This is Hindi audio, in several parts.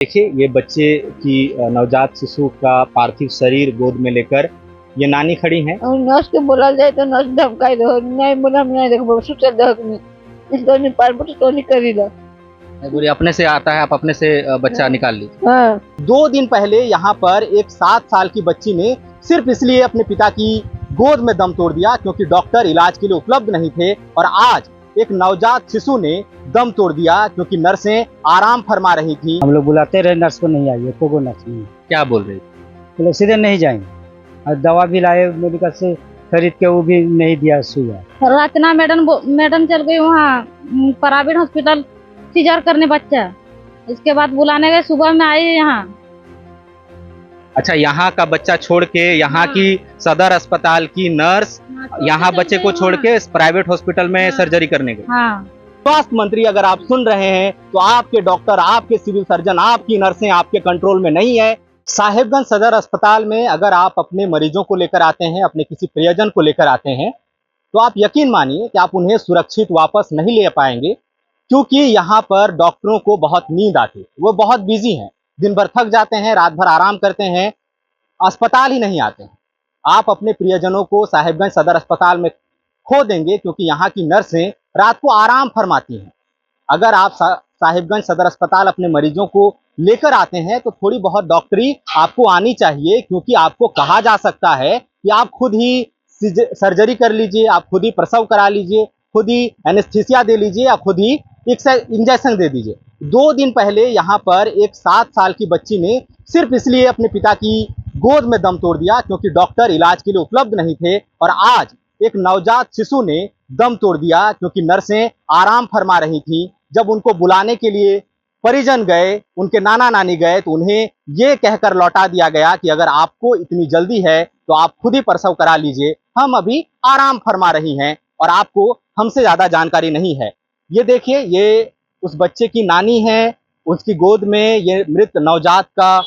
देखिए ये बच्चे की नवजात शिशु का पार्थिव शरीर गोद में लेकर ये नानी खड़ी हैं। और नर्स के बोला जाए तो नर्स धमकाई दो, नहीं बोला नहीं देखो सुचल दहक में इसको नहीं पार तो नहीं करी लो। बोली अपने से आता है, आप अपने से बच्चा निकाल लीजिए। हाँ 2 दिन पहले यहाँ पर एक 7 साल की बच्ची ने सिर्फ इसलिए अपने पिता की गोद में दम तोड़ दिया क्योंकि डॉक्टर इलाज के लिए उपलब्ध नहीं थे, और आज एक नवजात शिशु ने दम तोड़ दिया क्योंकि नर्सें आराम फरमा रही थी। हम लोग बुलाते रहे, नर्स को नहीं आई है, को नर्स नहीं। क्या बोल रही थी? बोले सीधे नहीं जाएंगे, और दवा भी लाए मेडिकल से खरीद के, वो भी नहीं दिया सुइया। रचना मैडम चल गई वहाँ प्राइवेट हॉस्पिटल सीजर करने बच्चा, इसके बाद बुलाने गए, सुबह में आई यहाँ। अच्छा, यहाँ का बच्चा छोड़ के यहाँ की सदर अस्पताल की नर्स यहाँ बच्चे को छोड़ के प्राइवेट हॉस्पिटल में सर्जरी करने गई। हाँ स्वास्थ्य मंत्री अगर आप सुन रहे हैं तो आपके डॉक्टर, आपके सिविल सर्जन, आपकी नर्सें आपके कंट्रोल में नहीं है। साहिबगंज सदर अस्पताल में अगर आप अपने मरीजों को लेकर आते हैं, अपने किसी प्रियजन को लेकर आते हैं, तो आप यकीन मानिए कि आप उन्हें सुरक्षित वापस नहीं ले पाएंगे, क्योंकि यहाँ पर डॉक्टरों को बहुत नींद आती है, वो बहुत बिजी हैं, दिन भर थक जाते हैं, रात भर आराम करते हैं, अस्पताल ही नहीं आते हैं। आप अपने प्रियजनों को साहिबगंज सदर अस्पताल में खो देंगे क्योंकि यहाँ की नर्सें रात को आराम फरमाती हैं। अगर आप साहिबगंज सदर अस्पताल अपने मरीजों को लेकर आते हैं तो थोड़ी बहुत डॉक्टरी आपको आनी चाहिए, क्योंकि आपको कहा जा सकता है कि आप खुद ही सर्जरी कर लीजिए, आप खुद ही प्रसव करा लीजिए, खुद ही एनेस्थीसिया दे लीजिए, या खुद ही इंजेक्शन दे दीजिए। 2 दिन पहले यहाँ पर एक 7 साल की बच्ची ने सिर्फ इसलिए अपने पिता की गोद में दम तोड़ दिया क्योंकि डॉक्टर इलाज के लिए उपलब्ध नहीं थे, और आज एक नवजात शिशु ने दम तोड़ दिया क्योंकि नर्सें आराम फरमा रही थी। जब उनको बुलाने के लिए परिजन गए, उनके नाना नानी गए, तो उन्हें ये कहकर लौटा दिया गया कि अगर आपको इतनी जल्दी है तो आप खुद ही प्रसव करा लीजिए, हम अभी आराम फरमा रही हैं और आपको हमसे ज्यादा जानकारी नहीं है। ये देखिए, ये उस बच्चे की नानी है, उसकी गोद में ये मृत नवजात का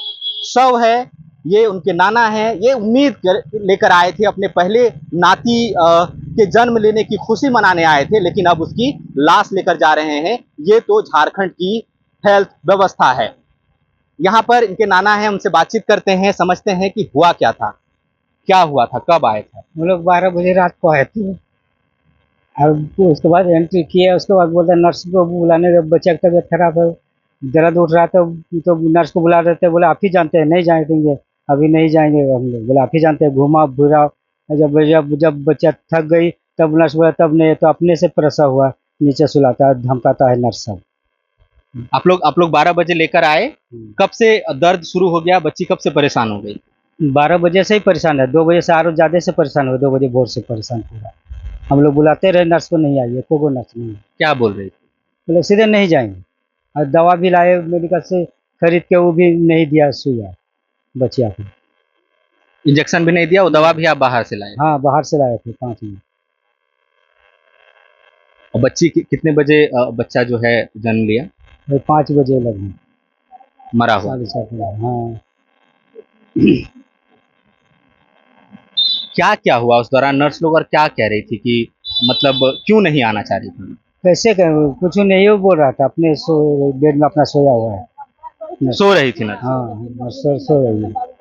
शव है, ये उनके नाना हैं। ये उम्मीद लेकर आए थे, अपने पहले नाती के जन्म लेने की खुशी मनाने आए थे, लेकिन अब उसकी लाश लेकर जा रहे हैं। ये तो झारखंड की हेल्थ व्यवस्था है। यहाँ पर इनके नाना हैं, उनसे बातचीत करते हैं, समझते हैं कि हुआ क्या था, क्या हुआ था, कब आए थे। हम लोग 12 बजे रात को आए थे, और उसके बाद एंट्री किया। उसके बाद बोलते नर्स को बुलाने गए, बच्चे की तबीयत खराब है, दर्द उठ रहा था, तो नर्स को बुला देते, बोले आप ही जानते हैं, नहीं जाएंगे, अभी नहीं जाएंगे हम लोग। बोले आप ही जानते हैं, घुमा फिरा। जब जब जब बच्चा थक गई तब नर्स बोला, तब नहीं तो अपने से प्रसव हुआ, नीचे सुलाता है, धमकाता है नर्स सब। आप लोग 12 बजे लेकर आए, कब से दर्द शुरू हो गया, बच्ची कब से परेशान हो गई? 12 बजे से ही परेशान है, 2 बजे से और ज़्यादा से परेशान हो, 2 बजे भोर से परेशान पूरा। हम लोग बुलाते रहे, नर्स को नहीं आई है, को नर्स नहीं। क्या बोल रही थी? बोले सीधे नहीं जाएंगे, और दवा भी लाए मेडिकल से खरीद के, वो भी नहीं दिया सुइया बच्चिया को। इंजेक्शन भी नहीं दिया, वो दवा भी आप बाहर से लाए? हाँ बाहर से लाए थे 5 में। और बच्ची कितने बजे बच्चा जो है जन्म लिया? 5 बजे लगभग मरा हुआ। 7:30। हाँ क्या क्या हुआ उस दौरान? नर्स लोग और क्या कह रही थी कि मतलब क्यों नहीं आना चाह रही थी? कैसे कुछ नहीं, वो बोल रहा था अपने बेड में अपना सोया हुआ है। सो रही थी नर्स? हाँ सो रही है।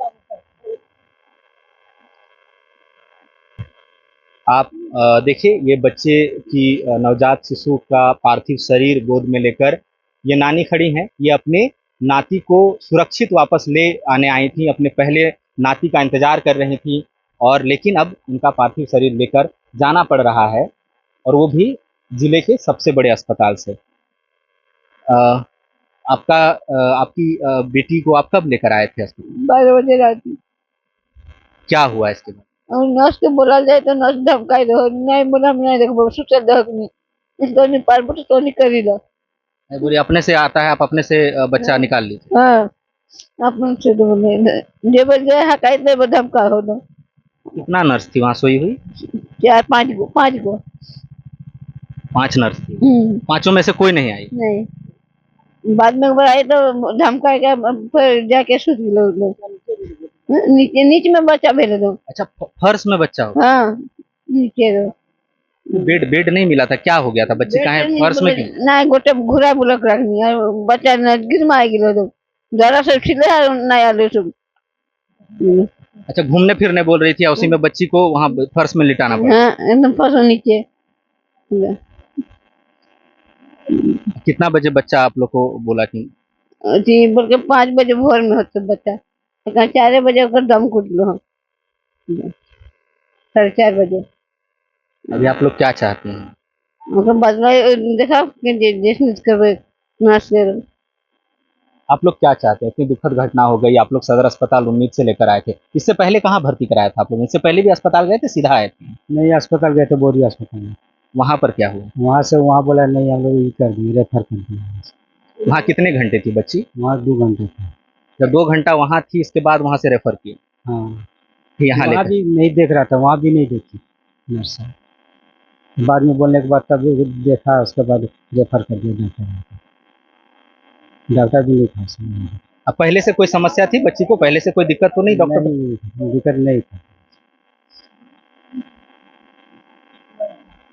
आप देखिए, ये बच्चे की नवजात शिशु का पार्थिव शरीर गोद में लेकर ये नानी खड़ी हैं। ये अपने नाती को सुरक्षित वापस ले आने आई थी, अपने पहले नाती का इंतजार कर रही थी, और लेकिन अब उनका पार्थिव शरीर लेकर जाना पड़ रहा है, और वो भी जिले के सबसे बड़े अस्पताल से। आपकी बेटी को आप कब लेकर आए थे अस्पताल? 12 बजे रात में। क्या हुआ इसके बाद? और नर्स के बोला जाए तो नर्स धमकाई दो, नहीं बोला नहीं देखो सुचल दहक में इसको नहीं पार तो नहीं करी लो। बोली अपने से आता है, आप अपने से बच्चा निकाल लीजिए। हाँ अपन से तो बोले जे बोल गए हकाई दे धमका हो दो। कितना नर्स थी वहाँ सोई हुई? 4-5 को 5 को 5 नर्स थी। 5 में से कोई नहीं आई? नहीं, बाद में आए तो धमका के फिर जाके सुध लो, नीचे में बच्चा भेज दो। अच्छा, फर्श में बच्चा हो? हाँ नीचे दो। बेड नहीं मिला था, क्या हो गया था? बच्चे कहाँ है? फर्श में क्यों? ना गोटे घुरा बुलक रखनी है, बच्चा गिर में आ गिलो दो, जरा से छिले नहीं आले सब। अच्छा, घूमने फिरने बोल रही थी, उसी में बच्ची को वहाँ फर्श में लिटाना पड़ा। हाँ एकदम फंस नीचे। कितना बजे बच्चा आप लोग को बोला कि जी बोल के 5 बजे भोर में होते बच्चा, 4 बजे ओकर दम कुटलो हम, 4:30 बजे। अभी आप लोग क्या चाहते हैं? मतलब बदला देखा कि जैसे करवे नर्स ले। आप लोग क्या चाहते हैं? इतनी दुखद घटना हो गई, आप लोग सदर अस्पताल उम्मीद से लेकर आए थे, इससे पहले कहाँ भर्ती कराया था आप लोग? इससे पहले भी अस्पताल गए थे, सीधा आए थे? नहीं, अस्पताल गए थे, बोरी अस्पताल में। वहाँ पर क्या हुआ? वहाँ से वहाँ बोला नहीं, हम लोग ये कर दिए, रेफर कर दिए वहाँ से। वहाँ कितने घंटे थी बच्ची? वहाँ 2 घंटे थे। जब 2 घंटा वहाँ थी, इसके बाद वहाँ से रेफर किए, हाँ, फिर यहाँ वहाँ लेकर? भी नहीं देख रहा था, वहाँ भी नहीं देखी नर्स साहब। बाद में बोलने के बाद तब देखा, उसके बाद रेफर कर दिया डॉक्टर भी नहीं था उसमें। अब पहले से कोई समस्या थी बच्ची को? पहले से कोई दिक्कत तो नहीं डॉक्टर? नहीं, दिक्कत नहीं था।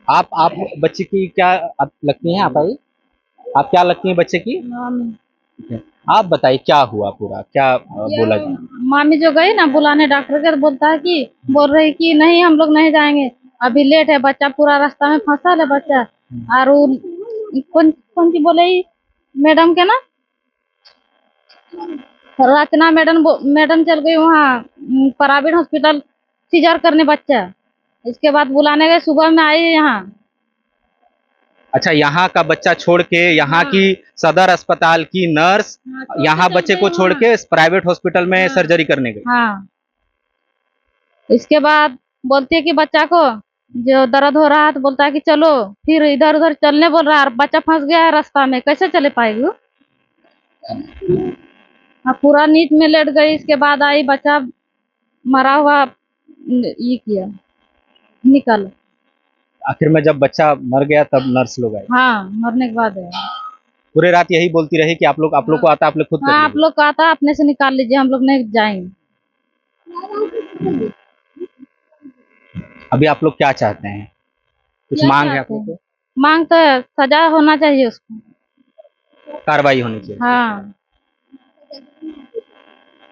आप बच्ची की क्या आप लगती हैं? आप आइए, आप क्या लगती हैं बच्चे की? आप बताइए क्या हुआ पूरा, क्या बोला जी? मामी जो गई ना बुलाने डॉक्टर के, तो बोलता है कि बोल रही कि नहीं हम लोग नहीं जाएंगे, अभी लेट है, बच्चा पूरा रास्ता में फंसा है बच्चा। और कौन कौन सी बोले मैडम के ना, रचना मैडम चल गई वहाँ प्राइवेट हॉस्पिटल सीजर करने बच्चा। इसके बाद बुलाने गए, सुबह में आई यहाँ। अच्छा, यहाँ का बच्चा छोड़ के यहाँ की सदर अस्पताल की नर्स यहाँ बच्चे को छोड़ के प्राइवेट हॉस्पिटल में सर्जरी करने गई। हाँ, इसके बाद बोलती है कि बच्चा को जो दर्द हो रहा है तो बोलता है कि चलो, फिर इधर उधर चलने बोल रहा है, बच्चा फंस गया है रास्ता में, कैसे चले पाएगी वो? पूरा नींद में लेट गई। इसके बाद आई, बच्चा मरा हुआ ये किया, निकल। आखिर में जब बच्चा मर गया तब नर्स लोग आए? हाँ, मरने के बाद है। पूरे रात यही बोलती रही कि आप लोग को आता, आप लोग खुद कर हाँ, आप लीजिए। लोग का आता अपने से निकाल लीजिए, हम लोग नहीं जाएंगे। अभी आप लोग क्या चाहते हैं? कुछ क्या मांग है आप चाहते लोग हैं? को? मांग तो है, सजा होना चाहिए उसको। कार्रवाई होनी चाहिए। हाँ,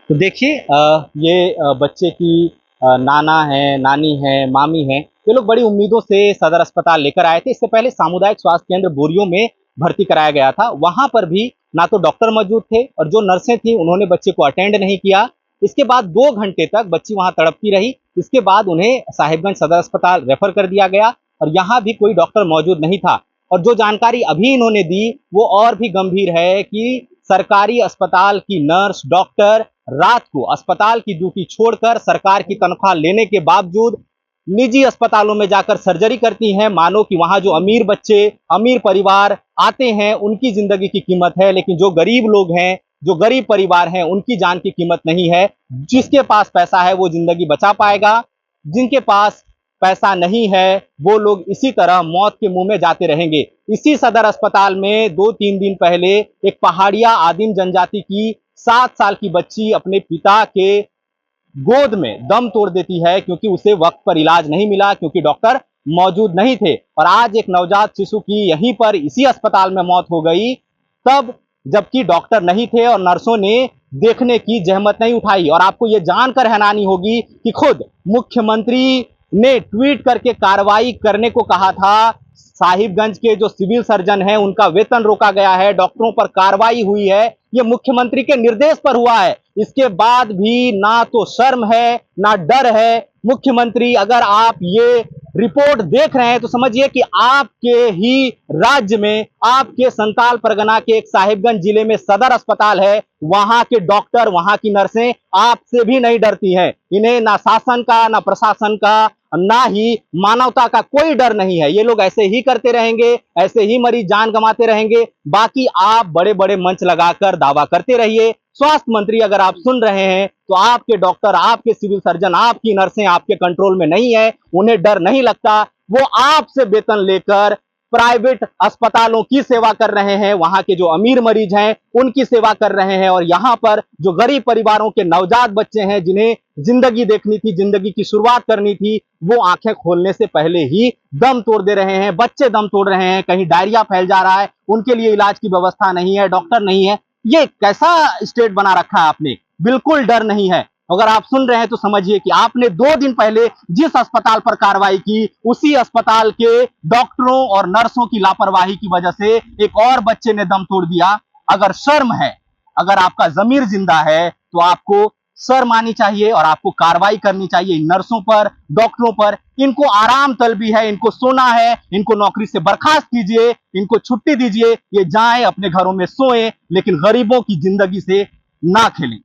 तो देखिए, ये बच्चे की नाना है, नानी है, मामी है, ये लोग बड़ी उम्मीदों से सदर अस्पताल लेकर आए थे। इससे पहले सामुदायिक स्वास्थ्य केंद्र बोरियो में भर्ती कराया गया था। वहां पर भी ना तो डॉक्टर मौजूद थे और जो नर्सें थी उन्होंने बच्चे को अटेंड नहीं किया। इसके बाद 2 घंटे तक बच्ची वहां तड़पती रही। इसके बाद उन्हें साहिबगंज सदर अस्पताल रेफर कर दिया गया और यहाँ भी कोई डॉक्टर मौजूद नहीं था। और जो जानकारी अभी इन्होंने दी वो और भी गंभीर है कि सरकारी अस्पताल की नर्स डॉक्टर रात को अस्पताल की ड्यूटी छोड़कर सरकार की तनख्वाह लेने के बावजूद निजी अस्पतालों में जाकर सर्जरी करती हैं। मानो कि वहां जो अमीर बच्चे, अमीर परिवार आते हैं उनकी जिंदगी की कीमत है, लेकिन जो गरीब लोग हैं, जो गरीब परिवार हैं, उनकी जान की कीमत नहीं है। जिसके पास पैसा है वो जिंदगी बचा पाएगा, जिनके पास पैसा नहीं है वो लोग इसी तरह मौत के मुंह में जाते रहेंगे। इसी सदर अस्पताल में 2-3 दिन पहले एक पहाड़िया आदिम जनजाति की 7 साल की बच्ची अपने पिता के गोद में दम तोड़ देती है, क्योंकि उसे वक्त पर इलाज नहीं मिला, क्योंकि डॉक्टर मौजूद नहीं थे। और आज एक नवजात शिशु की यहीं पर इसी अस्पताल में मौत हो गई, तब जबकि डॉक्टर नहीं थे और नर्सों ने देखने की जहमत नहीं उठाई। और आपको यह जानकर हैरानी होगी कि खुद मुख्यमंत्री ने ट्वीट करके कार्रवाई करने को कहा था। साहिबगंज के जो सिविल सर्जन हैं उनका वेतन रोका गया है, डॉक्टरों पर कार्रवाई हुई है, ये मुख्यमंत्री के निर्देश पर हुआ है। इसके बाद भी ना तो शर्म है ना डर है। मुख्यमंत्री, अगर आप ये रिपोर्ट देख रहे हैं तो समझिए कि आपके ही राज्य में, आपके संताल परगना के एक साहिबगंज जिले में सदर अस्पताल है, वहां के डॉक्टर, वहां की नर्सें आपसे भी नहीं डरती हैं। इन्हें ना शासन का, ना प्रशासन का, ना ही मानवता का कोई डर नहीं है। ये लोग ऐसे ही करते रहेंगे, ऐसे ही मरीज जान गंवाते रहेंगे। बाकी आप बड़े बड़े मंच लगाकर दावा करते रहिए। स्वास्थ्य मंत्री, अगर आप सुन रहे हैं तो आपके डॉक्टर, आपके सिविल सर्जन, आपकी नर्सें आपके कंट्रोल में नहीं है, उन्हें डर नहीं लगता। वो आपसे वेतन लेकर प्राइवेट अस्पतालों की सेवा कर रहे हैं, वहां के जो अमीर मरीज हैं उनकी सेवा कर रहे हैं। और यहां पर जो गरीब परिवारों के नवजात बच्चे हैं, जिन्हें जिंदगी देखनी थी, जिंदगी की शुरुआत करनी थी, वो आंखें खोलने से पहले ही दम तोड़ दे रहे हैं। बच्चे दम तोड़ रहे हैं, कहीं डायरिया फैल जा रहा है, उनके लिए इलाज की व्यवस्था नहीं है, डॉक्टर नहीं है। ये कैसा स्टेट बना रखा है आपने? बिल्कुल डर नहीं है। अगर आप सुन रहे हैं तो समझिए कि आपने 2 दिन पहले जिस अस्पताल पर कार्रवाई की, उसी अस्पताल के डॉक्टरों और नर्सों की लापरवाही की वजह से एक और बच्चे ने दम तोड़ दिया। अगर शर्म है, अगर आपका जमीर जिंदा है, तो आपको शर्म आनी चाहिए और आपको कार्रवाई करनी चाहिए इन नर्सों पर, डॉक्टरों पर। इनको आराम तलबी है, इनको सोना है, इनको नौकरी से बर्खास्त कीजिए, इनको छुट्टी दीजिए, ये जाएं अपने घरों में सोएं, लेकिन गरीबों की जिंदगी से ना खेलें।